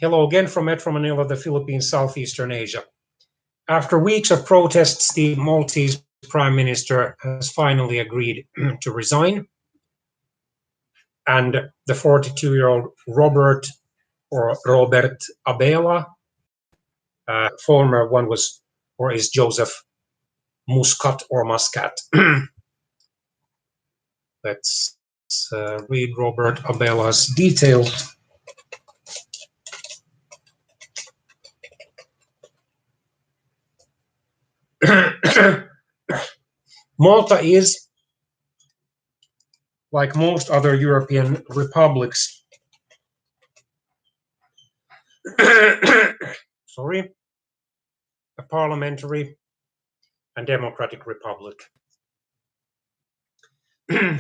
Hello again from Metro Manila, the Philippines, Southeastern Asia. After weeks of protests, the Maltese Prime Minister has finally agreed to resign. And the 42-year-old Robert Abela, former one was or is Joseph Muscat. Let's read Robert Abela's detailed Malta is, like most other European republics, sorry, a parliamentary and democratic republic,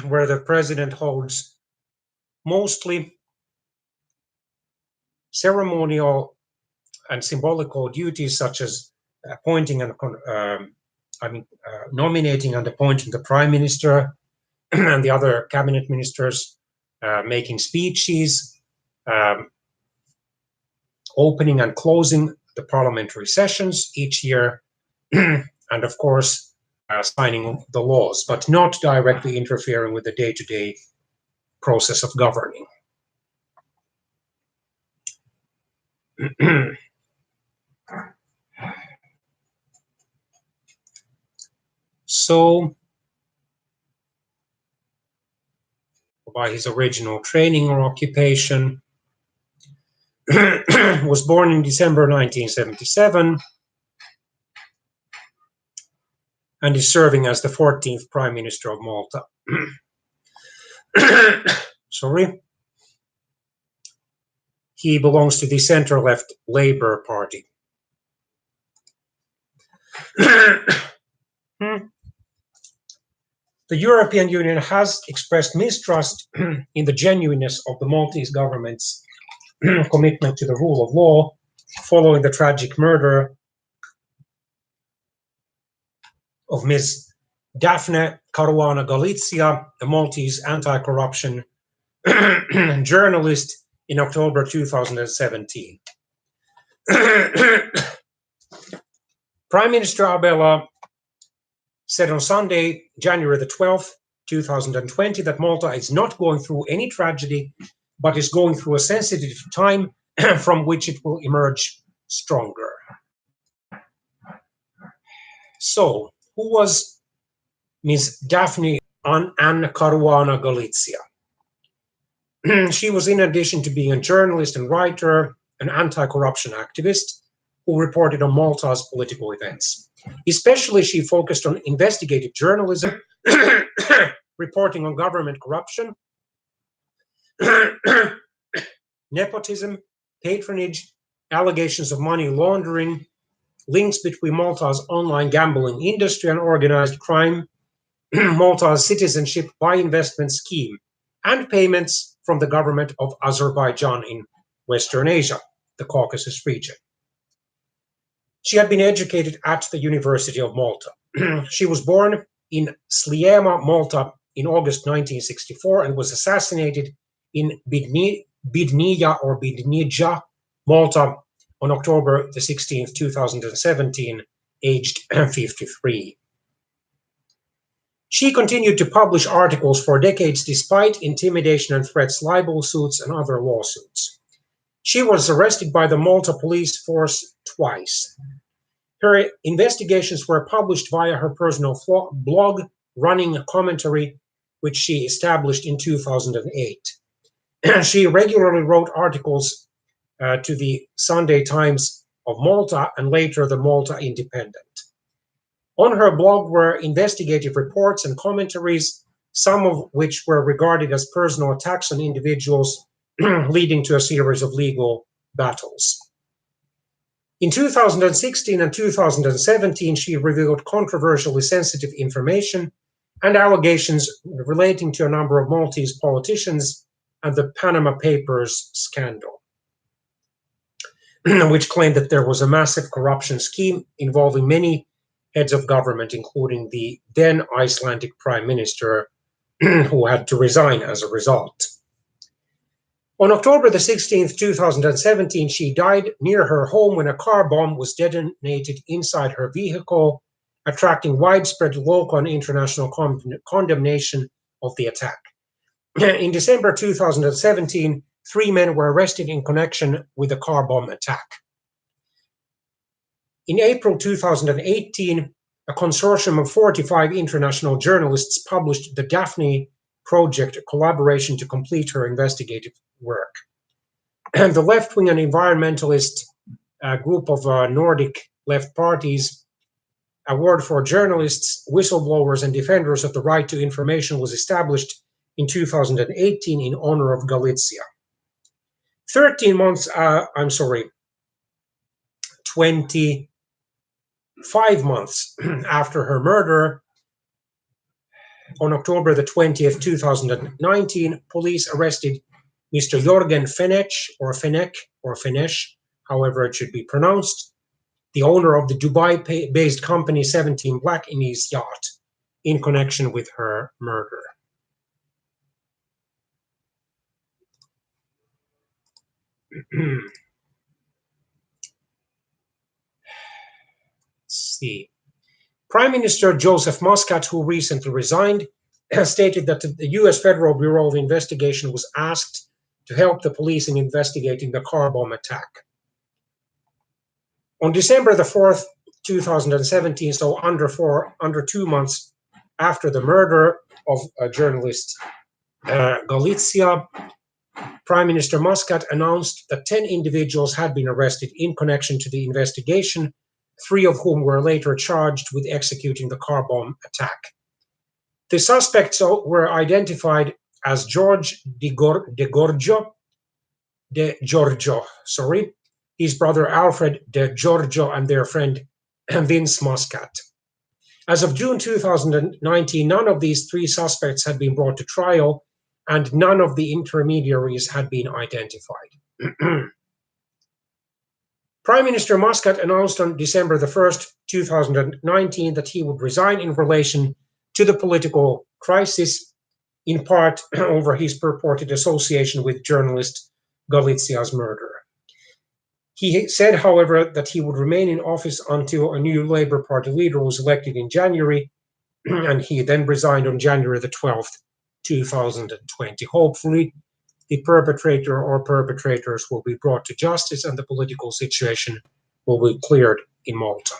where the president holds mostly ceremonial and symbolical duties such as appointing and nominating and appointing the prime minister and the other cabinet ministers, making speeches, opening and closing the parliamentary sessions each year, and of course signing the laws, but not directly interfering with the day-to-day process of governing. So, by his original training or occupation, was born in December 1977 and is serving as the 14th Prime Minister of Malta. Sorry. He belongs to the center-left Labour Party. The European Union has expressed mistrust in the genuineness of the Maltese government's commitment to the rule of law following the tragic murder of Ms. Daphne Caruana Galizia, a Maltese anti-corruption journalist, in October 2017. Prime Minister Abela said on Sunday, January the 12th, 2020, that Malta is not going through any tragedy, but is going through a sensitive time from which it will emerge stronger. So, who was Ms. Daphne Ann Caruana Galizia? She was, in addition to being a journalist and writer, an anti-corruption activist who reported on Malta's political events. Especially, she focused on investigative journalism, reporting on government corruption, nepotism, patronage, allegations of money laundering, links between Malta's online gambling industry and organized crime, Malta's citizenship by investment scheme, and payments from the government of Azerbaijan in Western Asia, the Caucasus region. She had been educated at the University of Malta. She was born in Sliema, Malta in August 1964 and was assassinated in Bidnija or Bidnija, Malta on October the 16th, 2017, aged 53. She continued to publish articles for decades despite intimidation and threats, libel suits, and other lawsuits. She was arrested by the Malta police force twice. Her investigations were published via her personal blog, Running a Commentary, which she established in 2008. She regularly wrote articles to the Sunday Times of Malta and later the Malta Independent. On her blog were investigative reports and commentaries, some of which were regarded as personal attacks on individuals, leading to a series of legal battles. In 2016 and 2017, she revealed controversially sensitive information and allegations relating to a number of Maltese politicians and the Panama Papers scandal, which claimed that there was a massive corruption scheme involving many heads of government, including the then Icelandic prime minister, who had to resign as a result. On October the 16th, 2017, she died near her home when a car bomb was detonated inside her vehicle, attracting widespread local and international condemnation of the attack. In December 2017, 3 men were arrested in connection with the car bomb attack. In April 2018, a consortium of 45 international journalists published the Daphne Project collaboration to complete her investigative work. And the left-wing and environmentalist group of Nordic left parties, Award for Journalists, Whistleblowers and Defenders of the Right to Information was established in 2018 in honor of Galizia. 25 months after her murder, on October the 20th, 2019, police arrested Mr. Jorgen Feneck, however it should be pronounced, the owner of the Dubai-based company 17 Black in his yacht, in connection with her murder. Let's see. Prime Minister Joseph Muscat, who recently resigned, stated that the US Federal Bureau of Investigation was asked to help the police in investigating the car bomb attack. On December the 4th, 2017, so under 2 months after the murder of journalist Galizia, Prime Minister Muscat announced that 10 individuals had been arrested in connection to the investigation, 3 of whom were later charged with executing the car bomb attack. The suspects were identified as George De Giorgio, his brother Alfred De Giorgio, and their friend Vince Muscat. As of June 2019, none of these 3 suspects had been brought to trial, and none of the intermediaries had been identified. Prime Minister Muscat announced on December the 1st, 2019, that he would resign in relation to the political crisis, in part over his purported association with journalist Galizia's murder. He said, however, that he would remain in office until a new Labour Party leader was elected in January, and he then resigned on January the 12th, 2020. Hopefully, the perpetrator or perpetrators will be brought to justice and the political situation will be cleared in Malta.